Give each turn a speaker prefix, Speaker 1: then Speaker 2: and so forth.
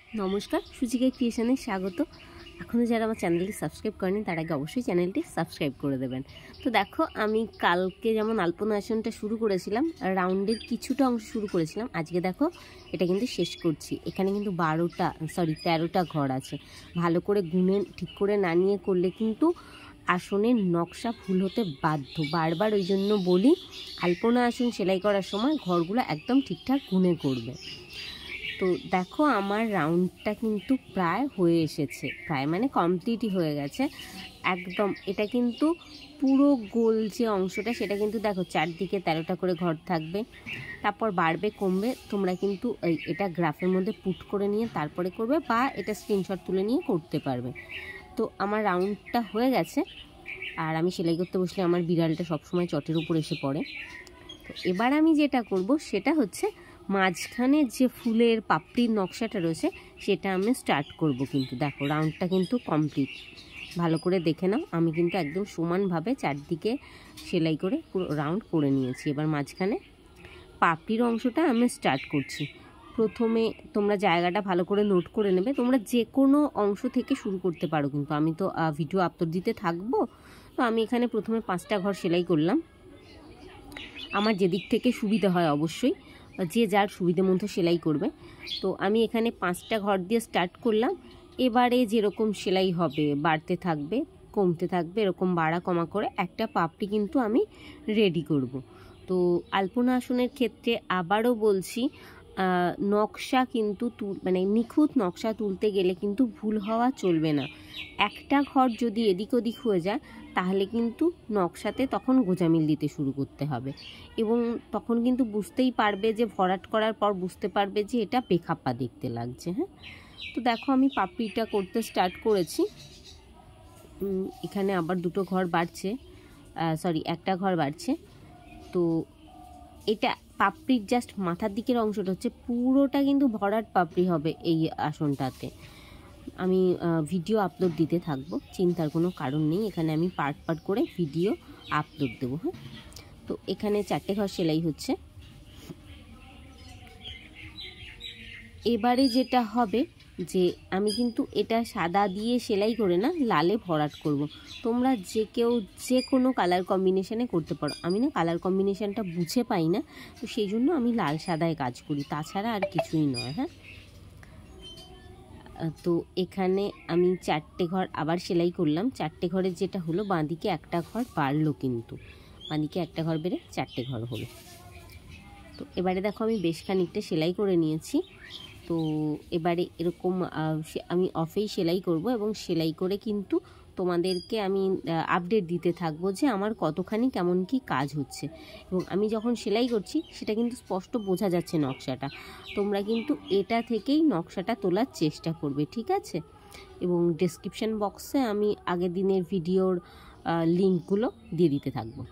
Speaker 1: নমস্কার, সুচিকা ক্রিয়েশনে স্বাগত। এখনও যারা আমার চ্যানেলটি সাবস্ক্রাইব করেনি তার আগে অবশ্যই চ্যানেলটি সাবস্ক্রাইব করে দেবেন। তো দেখো, আমি কালকে যেমন আলপনা আসনটা শুরু করেছিলাম, রাউন্ডের কিছুটা অংশ শুরু করেছিলাম, আজকে দেখো এটা কিন্তু শেষ করছি। এখানে কিন্তু 13টা ঘর আছে। ভালো করে গুনে ঠিক করে না নিয়ে করলে কিন্তু আসনের নকশা ভুল হতে বাধ্য। বারবার ওই জন্য বলি, আলপনা আসন সেলাই করার সময় ঘরগুলো একদম ঠিকঠাক গুনে করবে। তো দেখো, আমার রাউন্ডটা কিন্তু প্রায় হয়ে এসেছে, প্রায় মানে কমপ্লিটই হয়ে গেছে একদম। এটা কিন্তু পুরো গোল যে অংশটা, সেটা কিন্তু দেখো চারদিকে 13টা করে ঘর থাকবে, তারপর বাড়বে কমবে। তোমরা কিন্তু এটা গ্রাফের মধ্যে পুট করে নিয়ে তারপরে করবে, বা এটা স্ক্রিনশট তুলে নিয়ে করতে পারবে। তো আমার রাউন্ডটা হয়ে গেছে, আর আমি সেলাই করতে বসলে আমার বিড়ালটা সবসময় চটের উপর এসে পড়ে। তো এবার আমি যেটা করব সেটা হচ্ছে, মাঝখানে যে ফুলের পাপড়ির নকশাটা রয়েছে সেটা আমি স্টার্ট করব। কিন্তু দেখো, রাউন্ডটা কিন্তু কমপ্লিট, ভালো করে দেখে নাও। আমি কিন্তু একদম সমানভাবে চারদিকে সেলাই করে পুরো রাউন্ড করে নিয়েছি। এবার মাঝখানে পাপড়ির অংশটা আমি স্টার্ট করছি। প্রথমে তোমরা জায়গাটা ভালো করে নোট করে নেবে। তোমরা যে কোনো অংশ থেকে শুরু করতে পারো, কিন্তু আমি তো ভিডিও আপলোড দিতে থাকবো। তো আমি এখানে প্রথমে 5টা ঘর সেলাই করলাম। আমার যেদিক থেকে সুবিধা হয়, অবশ্যই যে যার সুবিধে মতো সেলাই করবে। তো আমি এখানে 5টা ঘর দিয়ে স্টার্ট করলাম। এবারে যেরকম সেলাই হবে, বাড়তে থাকবে কমতে থাকবে, এরকম বাড়া কমা করে একটা পাপড়ি কিন্তু আমি রেডি করব। তো আলপনা আসনের ক্ষেত্রে আবারও বলছি, নকশা কিন্তু মানে নিখুঁত নকশা তুলতে গেলে কিন্তু ভুল হওয়া চলবে না। একটা ঘর যদি এদিক ওদিক হয়ে যায়, তাহলে কিন্তু নকশাতে তখন গোঁজামিল দিতে শুরু করতে হবে, এবং তখন কিন্তু বুঝতেই পারবে যে ভরাট করার পর বুঝতে পারবে যে এটা বেখাপ্পা দেখতে লাগছে। হ্যাঁ, তো দেখো আমি পাপড়িটা করতে স্টার্ট করেছি। এখানে আবার 2টো ঘর বাড়ছে, একটা ঘর বাড়ছে। তো এটা পাপড়ির জাস্ট মাথার দিকের অংশটা হচ্ছে, পুরোটা কিন্তু ভরাট পাপড়ি হবে এই আসনটাতে। আমি ভিডিও আপলোড দিতে থাকবো, চিন্তার কোনো কারণ নেই। এখানে আমি পার্ট পার্ট করে ভিডিও আপলোড দেবো। হ্যাঁ, তো এখানে 4টে ঘর সেলাই হচ্ছে। এবারে যেটা হবে যে, আমি কিন্তু এটা সাদা দিয়ে সেলাই করে না, লালে ভরাট করব। তোমরা যে কেউ যে কোনো কালার কম্বিনেশানে করতে পারো। আমি না কালার কম্বিনেশানটা বুঝে পাই না, তো সেই জন্য আমি লাল সাদায় কাজ করি, তাছাড়া আর কিছুই নয়। হ্যাঁ, তো এখানে আমি 4টে ঘর আবার সেলাই করলাম। 4টে ঘরের যেটা হলো, বাঁদিকে একটা ঘর বাড়লো, কিন্তু বাঁদিকে একটা ঘর বেড়ে 4টে ঘর হলো। তো এবারে দেখো, আমি বেশ খানিকটা সেলাই করে নিয়েছি। তো এবারে এরকম আমি অফেই সেলাই করব, এবং সেলাই করে কিন্তু তোমাদেরকে আমি আপডেট দিতে থাকবো যে আমার কতখানি কেমন কি কাজ হচ্ছে। এবং আমি যখন সেলাই করছি সেটা কিন্তু স্পষ্ট বোঝা যাচ্ছে নকশাটা। তোমরা কিন্তু এটা থেকেই নকশাটা তোলার চেষ্টা করবে, ঠিক আছে? এবং ডেসক্রিপশন বক্সে আমি আগের দিনের ভিডিওর লিঙ্কগুলো দিয়ে দিতে থাকবো।